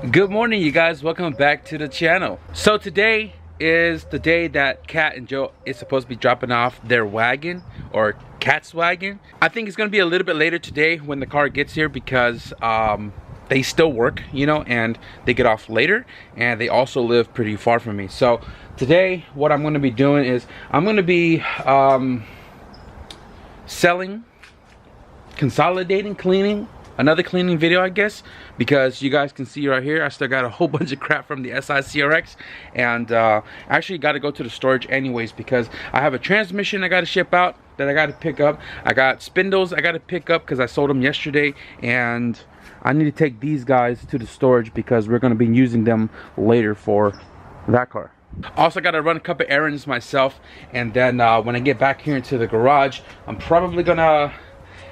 Good morning, you guys. Welcome back to the channel. So today is the day that Kat and Joe is supposed to be dropping off their wagon, or Kat's wagon. I think it's gonna be a little bit later today when the car gets here because they still work, you know, and they get off later, and they also live pretty far from me. So today what I'm gonna be doing is I'm gonna be consolidating, cleaning, another cleaning video, I guess, because you guys can see right here I still got a whole bunch of crap from the CJSWIRING, and actually got to go to the storage anyways because I have a transmission I got to ship out that I got to pick up. I got spindles I got to pick up because I sold them yesterday, and I need to take these guys to the storage because we're going to be using them later for that car. Also got to run a couple errands myself, and then when I get back here into the garage, I'm probably gonna,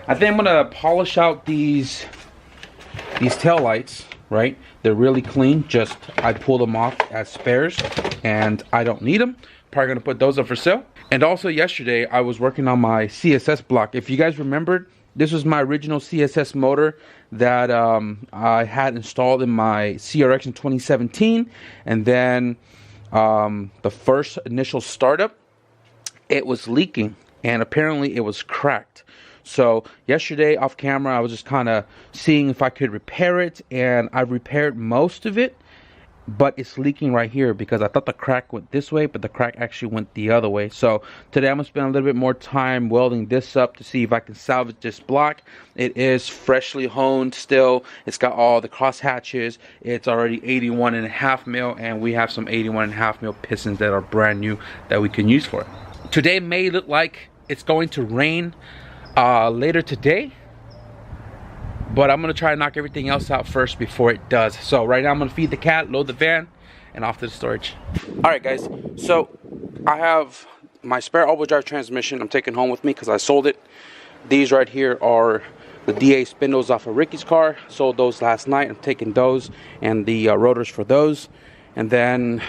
I think I'm gonna polish out these tail lights, right? They're really clean, just I pull them off as spares and I don't need them. Probably gonna put those up for sale. And also yesterday I was working on my CSS block. If you guys remembered, this was my original CSS motor that I had installed in my CRX in 2017, and then the first initial startup, it was leaking and apparently it was cracked. So yesterday off camera I was just kind of seeing if I could repair it, and I repaired most of it, but it's leaking right here because I thought the crack went this way, but the crack actually went the other way. So today I'm gonna spend a little bit more time welding this up to see if I can salvage this block. It is freshly honed still. It's got all the cross hatches. It's already 81.5 mil, and we have some 81.5 mil pistons that are brand new that we can use for it. Today may look like it's going to rain later today, but I'm gonna try to knock everything else out first before it does. So right now I'm gonna feed the cat, load the van, and off to the storage. All right guys, so I have my spare all-wheel drive transmission I'm taking home with me because I sold it. These right here are the DA spindles off of Ricky's car. Sold those last night. I'm taking those and the rotors for those. And then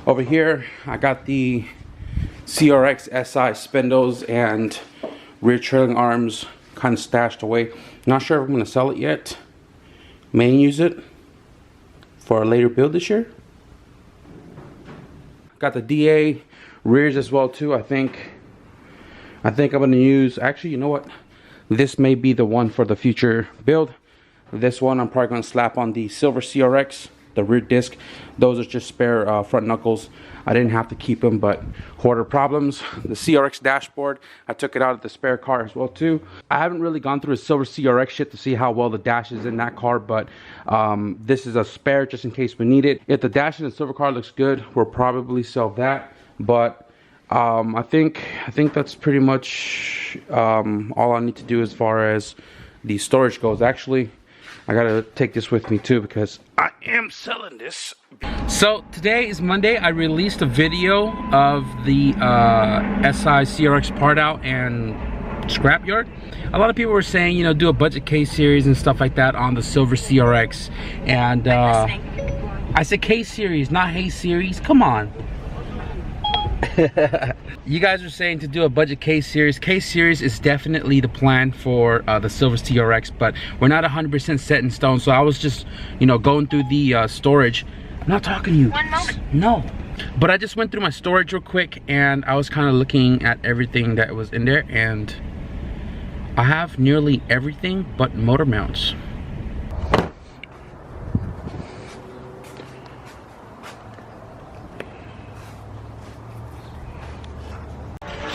over here I got the CRX SI spindles and rear trailing arms kind of stashed away. Not sure if I'm going to sell it yet. May use it for a later build this year. Got the DA rears as well too. I think I'm going to use, actually, you know what, this may be the one for the future build. This one I'm probably going to slap on the silver CRX, the rear disc. Those are just spare front knuckles. I didn't have to keep them, but hoarder problems. The CRX dashboard, I took it out of the spare car as well too. I haven't really gone through a silver CRX shit to see how well the dash is in that car, but this is a spare just in case we need it. If the dash in the silver car looks good, we'll probably sell that. But I think that's pretty much all I need to do as far as the storage goes. Actually, I gotta take this with me too because I am selling this. So today is Monday. I released a video of the SI CRX part out and scrapyard. A lot of people were saying, you know, do a budget K series and stuff like that on the silver CRX, and I said K series, not Hay series. Come on. You guys are saying to do a budget K series. K series is definitely the plan for the silver CRX, but we're not 100% set in stone. So I was just, you know, going through the storage. I'm not talking to you. One moment. No. But I just went through my storage real quick, and I was kind of looking at everything that was in there, and I have nearly everything but motor mounts.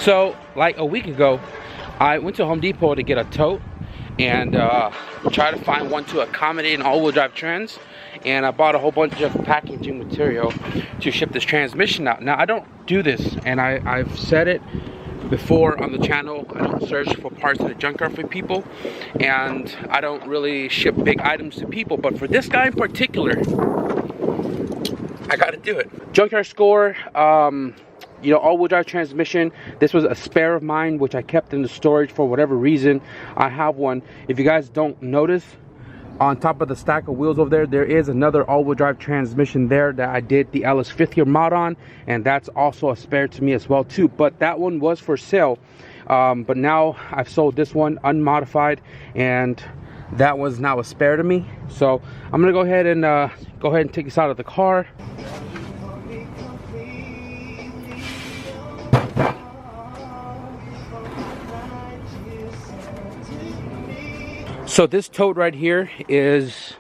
So like a week ago, I went to Home Depot to get a tote and try to find one to accommodate an all-wheel drive trans, and I bought a whole bunch of packaging material to ship this transmission out. Now I don't do this, and I've said it before on the channel. I don't search for parts in the junkyard for people, and I don't really ship big items to people, but for this guy in particular, I gotta do it. Junkyard score, you know, all-wheel drive transmission. This was a spare of mine which I kept in the storage for whatever reason. I have one. If you guys don't notice, on top of the stack of wheels over there, there is another all-wheel drive transmission there that I did the LS 5th year mod on, and that's also a spare to me as well too. But that one was for sale, but now I've sold this one unmodified, and that was now a spare to me. So I'm gonna go ahead and take this out of the car. So this tote right here is,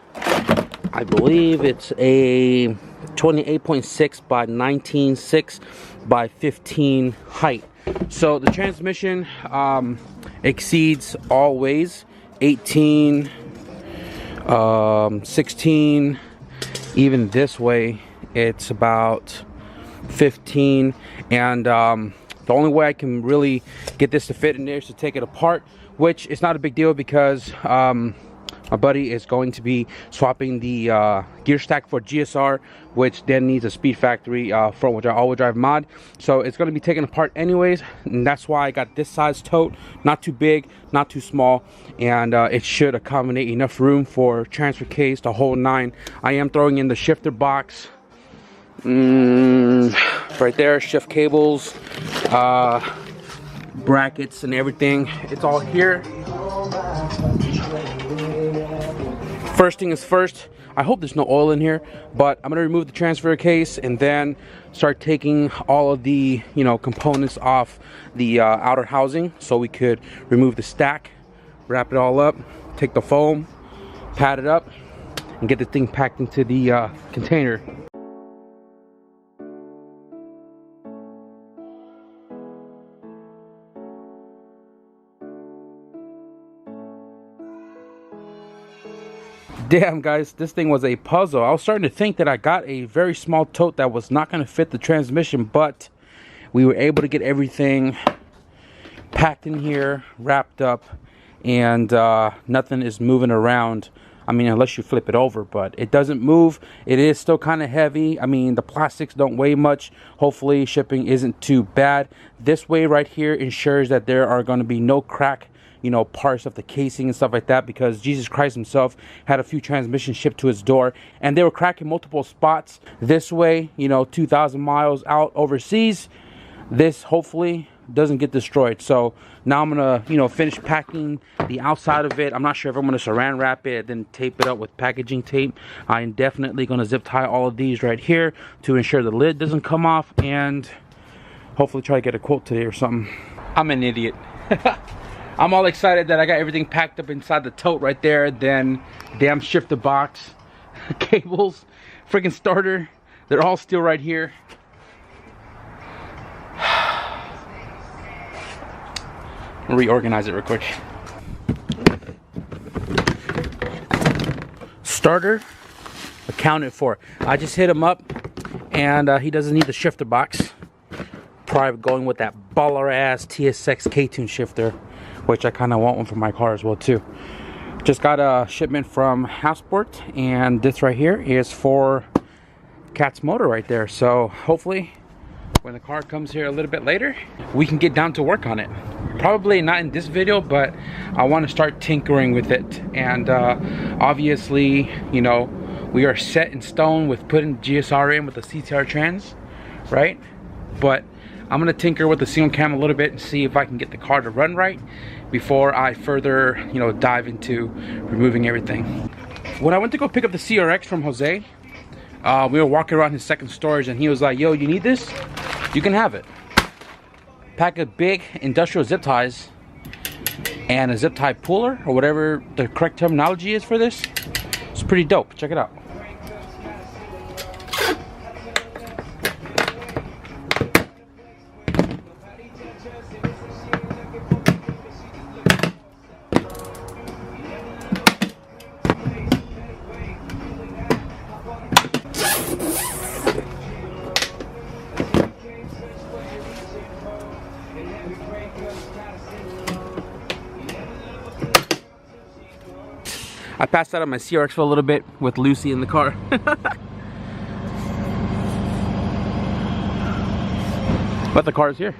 I believe it's a 28.6 by 19.6 by 15 height. So the transmission exceeds all ways, 18, 16, even this way it's about 15. And the only way I can really get this to fit in there is to take it apart, which is not a big deal because my buddy is going to be swapping the gear stack for GSR, which then needs a Speed Factory front all-wheel drive mod. So it's going to be taken apart anyways, and that's why I got this size tote. Not too big, not too small, and it should accommodate enough room for transfer case, the whole 9. I am throwing in the shifter box right there, shift cables, brackets and everything. It's all here. First thing is first, I hope there's no oil in here, but I'm gonna remove the transfer case and then start taking all of the, you know, components off the outer housing so we could remove the stack, wrap it all up, take the foam, pad it up, and get the thing packed into the container. Damn guys, this thing was a puzzle. I was starting to think that I got a very small tote that was not going to fit the transmission, but we were able to get everything packed in here, wrapped up, and nothing is moving around. I mean, unless you flip it over, but it doesn't move. It is still kind of heavy. I mean, the plastics don't weigh much. Hopefully shipping isn't too bad. This way right here ensures that there are going to be no crack, you know, parts of the casing and stuff like that, because Jesus Christ himself had a few transmissions shipped to his door and they were cracking multiple spots. This way, you know, 2,000 miles out overseas, this hopefully doesn't get destroyed. So now I'm gonna, you know, finish packing the outside of it. I'm not sure if I'm gonna saran wrap it, then tape it up with packaging tape. I'm definitely gonna zip tie all of these right here to ensure the lid doesn't come off, and hopefully try to get a quote today or something. I'm an idiot. I'm all excited that I got everything packed up inside the tote right there. Then damn shifter box, cables, freaking starter, they're all still right here. I'll reorganize it real quick. Starter accounted for. I just hit him up and he doesn't need the shifter box. Probably going with that baller ass TSX KTUNED shifter, which I kind of want one for my car as well too. Just got a shipment from Housport, and this right here is for Cat's motor right there. So hopefully when the car comes here a little bit later, we can get down to work on it. Probably not in this video, but I want to start tinkering with it. And obviously, you know, we are set in stone with putting GSR in with the CTR trans, right? But I'm gonna tinker with the single cam a little bit and see if I can get the car to run right before I further, you know, dive into removing everything. When I went to go pick up the CRX from Jose, we were walking around his second storage and he was like, yo, you need this? You can have it. Pack of big industrial zip ties and a zip tie puller, or whatever the correct terminology is for this. It's pretty dope. Check it out. I passed out on my CRX for a little bit with Lucy in the car. But the car is here.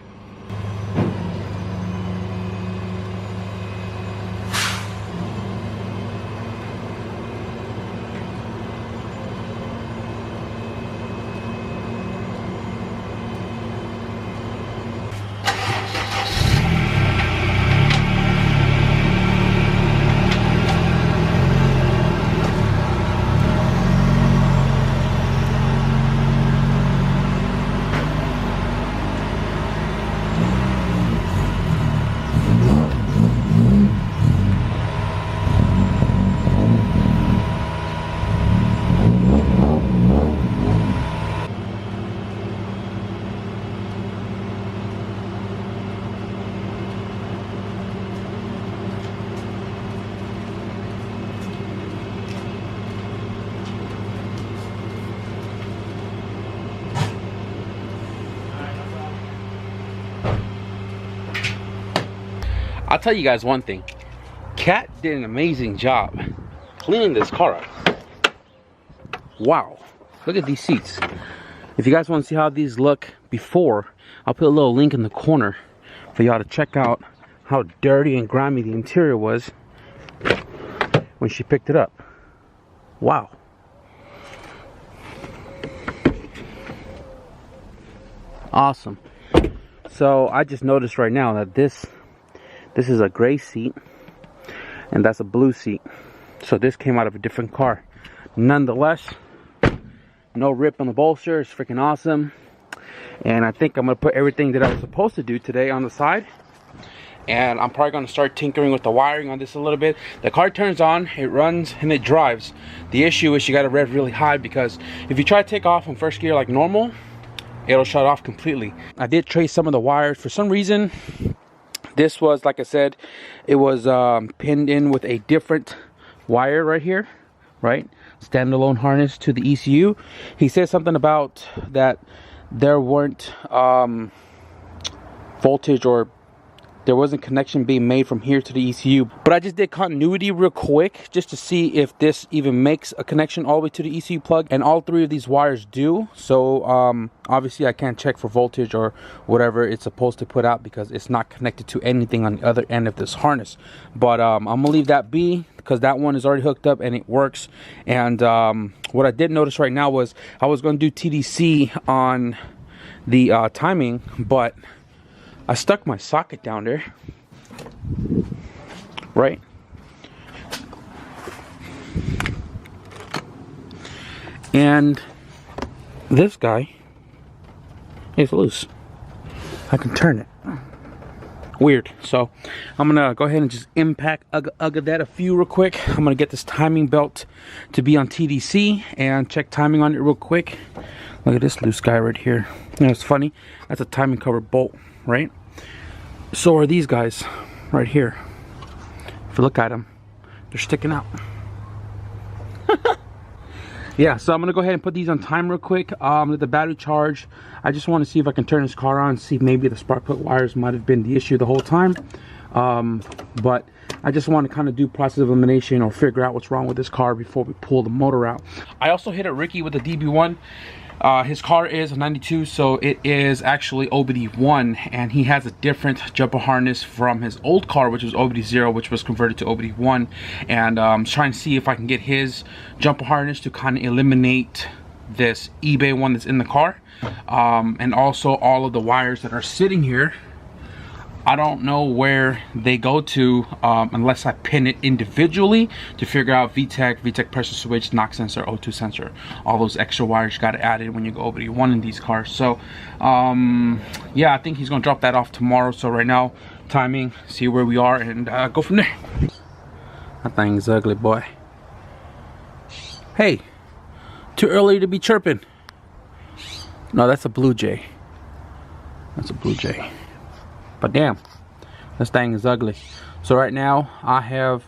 I'll tell you guys one thing. Kat did an amazing job cleaning this car up. Wow, look at these seats. If you guys want to see how these look before, I'll put a little link in the corner for y'all to check out how dirty and grimy the interior was when she picked it up. Wow. Awesome. So I just noticed right now that this is a gray seat and that's a blue seat. So this came out of a different car. Nonetheless, no rip on the bolster. It's freaking awesome. And I think I'm gonna put everything that I was supposed to do today on the side. And I'm probably gonna start tinkering with the wiring on this a little bit. The car turns on, it runs, and it drives. The issue is you gotta rev really high, because if you try to take off on first gear like normal, it'll shut off completely. I did trace some of the wires. For some reason, this was, like I said, it was pinned in with a different wire right here, right? Standalone harness to the ECU. He said something about that there weren't voltage, or there wasn't connection being made from here to the ECU. But I just did continuity real quick just to see if this even makes a connection all the way to the ECU plug, and all three of these wires do. So obviously I can't check for voltage or whatever it's supposed to put out, because it's not connected to anything on the other end of this harness. But I'm gonna leave that be, because that one is already hooked up and it works. And what I did notice right now was I was going to do TDC on the timing, but I stuck my socket down there, right? And this guy is loose. I can turn it. Weird. So I'm gonna go ahead and just impact that a few real quick. I'm gonna get this timing belt to be on TDC and check timing on it real quick. Look at this loose guy right here. You know, it's funny, that's a timing cover bolt, right? So are these guys right here. If you look at them, they're sticking out. Yeah, so I'm gonna go ahead and put these on time real quick. Let the battery charge. I just want to see if I can turn this car on, see if maybe the spark plug wires might have been the issue the whole time. But I just want to kind of do process of elimination, or figure out what's wrong with this car before we pull the motor out. I also hit a Ricky with the DB1. His car is a 92, so it is actually OBD1, and he has a different jumper harness from his old car, which was OBD0, which was converted to OBD1. And I'm trying to see if I can get his jumper harness to kind of eliminate this eBay one that's in the car. And also all of the wires that are sitting here, I don't know where they go to unless I pin it individually to figure out VTEC pressure switch, knock sensor, O2 sensor. All those extra wires you got to add in when you go OBD1 in these cars. So yeah, I think he's gonna drop that off tomorrow. So right now, timing, see where we are, and go from there. That thing's ugly, boy. Hey, too early to be chirping. No, that's a Blue Jay. That's a Blue Jay. But damn, this thing is ugly. So right now I have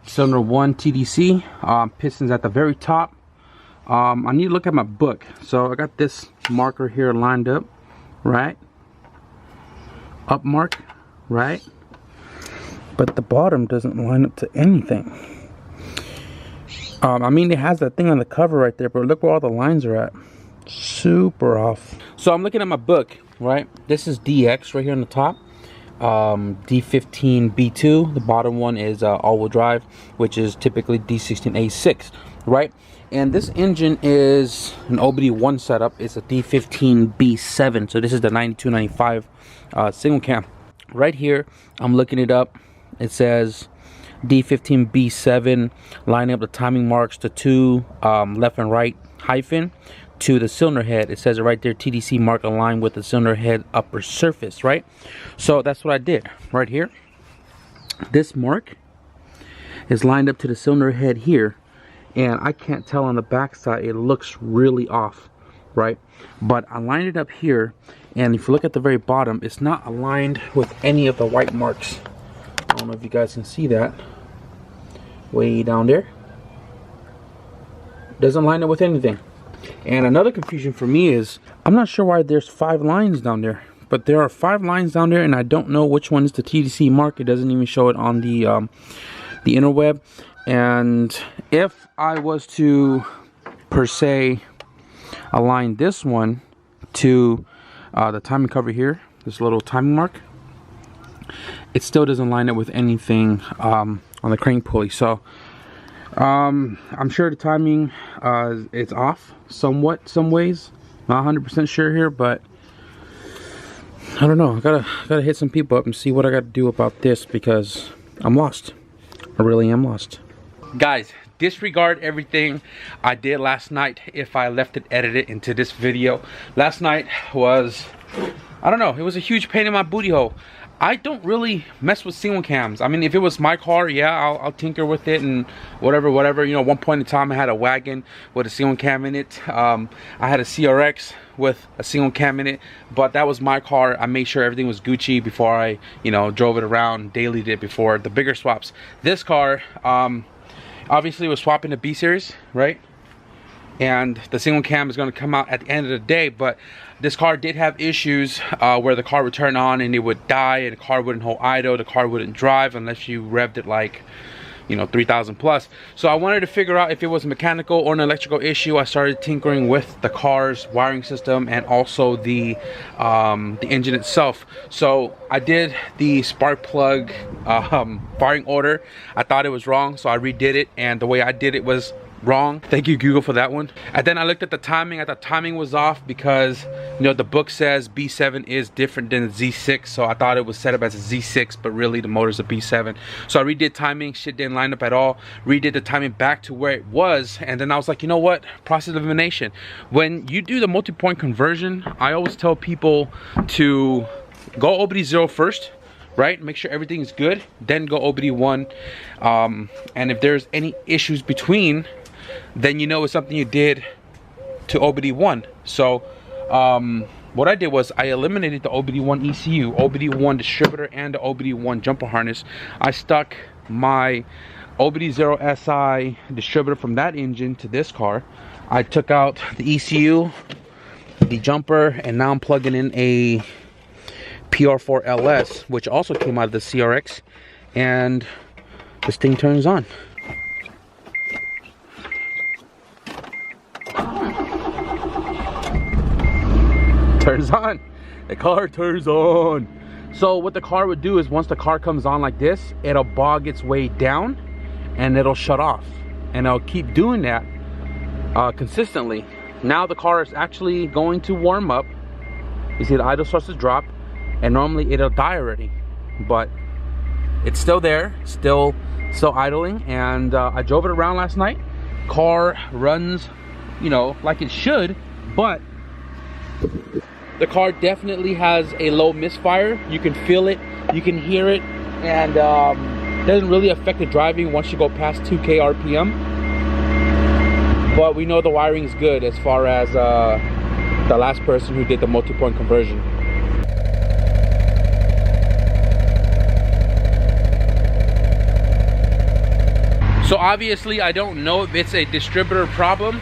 cylinder 1 TDC, pistons at the very top. I need to look at my book. So I got this marker here lined up, right? Up mark, right? But the bottom doesn't line up to anything. I mean, it has that thing on the cover right there, but look where all the lines are at. Super off. So I'm looking at my book, right? This is DX right here on the top. D15B2. The bottom one is all-wheel drive, which is typically D16A6, right? And this engine is an OBD1 setup. It's a D15B7. So this is the 9295 single cam. Right here, I'm looking it up. It says D15B7, lining up the timing marks to 2 left and right hyphen to the cylinder head. It says it right there, TDC mark aligned with the cylinder head upper surface, right? So that's what I did right here. This mark is lined up to the cylinder head here, and I can't tell on the back side, it looks really off, right? But I lined it up here, and if you look at the very bottom, it's not aligned with any of the white marks. I don't know if you guys can see that way down there. Doesn't line up with anything. And another confusion for me is I'm not sure why there's 5 lines down there. but there are 5 lines down there, and I don't know which one is the TDC mark. It doesn't even show it on the interweb. And if I was to, per se, align this one to the timing cover here, this little timing mark, it still doesn't line up with anything on the crank pulley. So I'm sure the timing it's off somewhat, some ways. Not 100% sure here, but I don't know. I gotta hit some people up and see what I gotta do about this, because I'm lost. I really am lost. Guys, disregard everything I did last night if I left it edited into this video. Last night was, I don't know, it was a huge pain in my booty hole. I don't really mess with single cams. I mean, if it was my car, yeah, I'll tinker with it and whatever. You know, at one point in time, I had a wagon with a single cam in it. I had a CRX with a single cam in it, but that was my car. I made sure everything was Gucci before I, you know, drove it around, daily did before the bigger swaps. This car, obviously was swapping the B series, right? And the single cam is going to come out at the end of the day, but this car did have issues where the car would turn on and it would die, and the car wouldn't hold idle, the car wouldn't drive unless you revved it like, you know, 3,000 plus. So I wanted to figure out if it was a mechanical or an electrical issue. I started tinkering with the car's wiring system and also the engine itself. So I did the spark plug firing order. I thought it was wrong, so I redid it, and the way I did it was wrong. Thank you, Google, for that one. And then I looked at the timing. I thought timing was off because, you know, the book says B7 is different than the Z6, so I thought it was set up as a Z6, but really the motor's a B7. So I redid timing. Shit didn't line up at all. Redid the timing back to where it was, and then I was like, you know what, process of elimination. When you do the multi-point conversion, I always tell people to go OBD0 first, right? Make sure everything is good, then go OBD1. And if there's any issues between, then you know it's something you did to OBD1. So what I did was I eliminated the OBD1 ECU, OBD1 distributor, and the OBD1 jumper harness. I stuck my OBD0 SI distributor from that engine to this car. I took out the ECU, the jumper, and now I'm plugging in a PR4 LS, which also came out of the CRX, and this thing turns on. Turns on. The car turns on. So what the car would do is once the car comes on like this, it'll bog its way down and it'll shut off, and it'll keep doing that consistently. Now the car is actually going to warm up. You see the idle starts to drop, and normally it'll die already, but it's still there, still idling. And I drove it around last night. Car runs, you know, like it should, but the car definitely has a low misfire. You can feel it, you can hear it, and doesn't really affect the driving once you go past 2K RPM. But we know the wiring is good as far as the last person who did the multi-point conversion. So obviously I don't know if it's a distributor problem,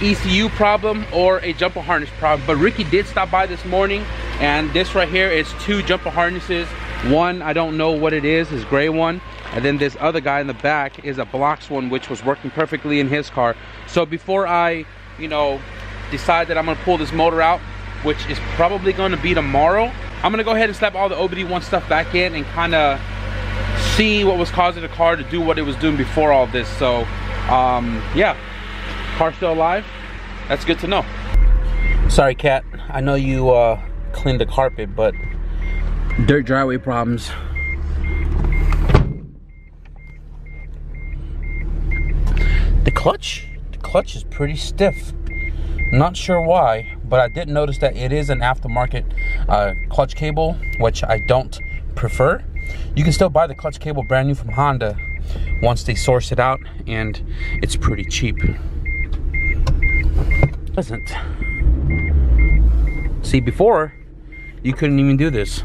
ECU problem, or a jumper harness problem, but Ricky did stop by this morning, and this right here is 2 jumper harnesses. One, I don't know what it is gray one, and then this other guy in the back is a Blocks one, which was working perfectly in his car. So before I, you know, decide that I'm gonna pull this motor out, which is probably gonna be tomorrow, I'm gonna go ahead and slap all the OBD1 stuff back in and kind of see what was causing the car to do what it was doing before all this. So yeah, car still alive. That's good to know. Sorry, cat, I know you cleaned the carpet, but dirt driveway problems. The clutch is pretty stiff. Not sure why, but I did notice that it is an aftermarket clutch cable, which I don't prefer. You can still buy the clutch cable brand new from Honda once they source it out, and it's pretty cheap. Doesn't. See, before you couldn't even do this.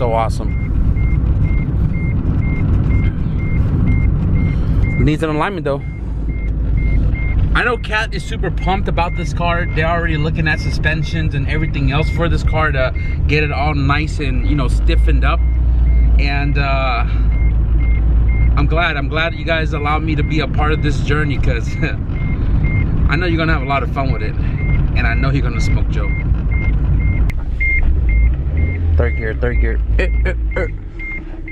so awesome. Needs an alignment though. I know Cat is super pumped about this car. They're already looking at suspensions and everything else for this car to get it all nice and, you know, stiffened up. And I'm glad you guys allowed me to be a part of this journey, because I know you're gonna have a lot of fun with it, and I know you're gonna smoke Joe. Third gear.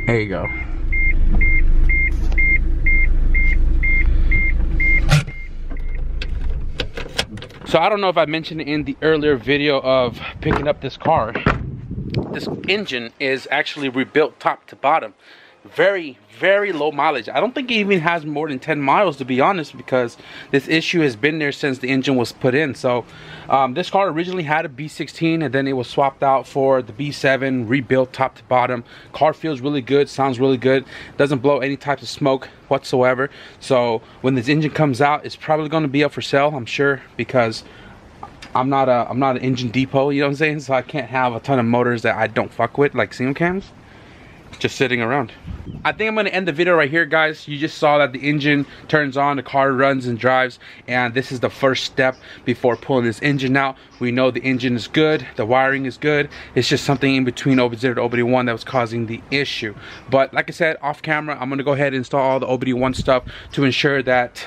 There you go. So I don't know if I mentioned in the earlier video of picking up this car, this engine is actually rebuilt top to bottom. Very, very low mileage. I don't think it even has more than 10 miles, to be honest, because this issue has been there since the engine was put in. So this car originally had a B16, and then it was swapped out for the B7, rebuilt top to bottom. Car feels really good, sounds really good, doesn't blow any types of smoke whatsoever. So when this engine comes out, it's probably going to be up for sale, I'm sure, because I'm not an engine depot, you know what I'm saying? So I can't have a ton of motors that I don't fuck with, like single cams, just sitting around. I think I'm going to end the video right here, guys. You just saw that the engine turns on, the car runs and drives, and this is the first step before pulling this engine out. We know the engine is good, the wiring is good. It's just something in between OBD0 to OBD1 that was causing the issue. But like I said, off camera, I'm going to go ahead and install all the OBD1 stuff to ensure that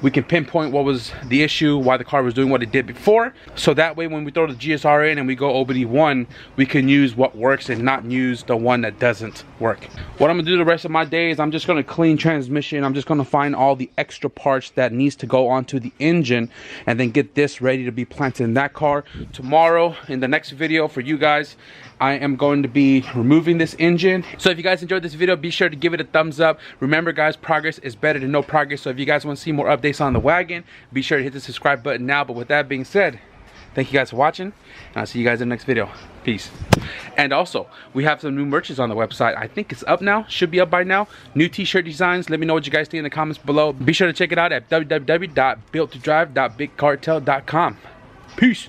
we can pinpoint what was the issue, why the car was doing what it did before. So that way, when we throw the GSR in and we go OBD1, we can use what works and not use the one that doesn't work. What I'm gonna do the rest of my day is I'm just gonna clean transmission. I'm just gonna find all the extra parts that needs to go onto the engine, and then get this ready to be planted in that car. Tomorrow, in the next video for you guys, I am going to be removing this engine. So if you guys enjoyed this video, be sure to give it a thumbs up. Remember guys, progress is better than no progress. So if you guys want to see more updates on the wagon, be sure to hit the subscribe button now. But with that being said, thank you guys for watching, and I'll see you guys in the next video. Peace. And also, we have some new merches on the website. I think it's up now, should be up by now. New t-shirt designs. Let me know what you guys think in the comments below. Be sure to check it out at www.builttodrive.bigcartel.com. Peace.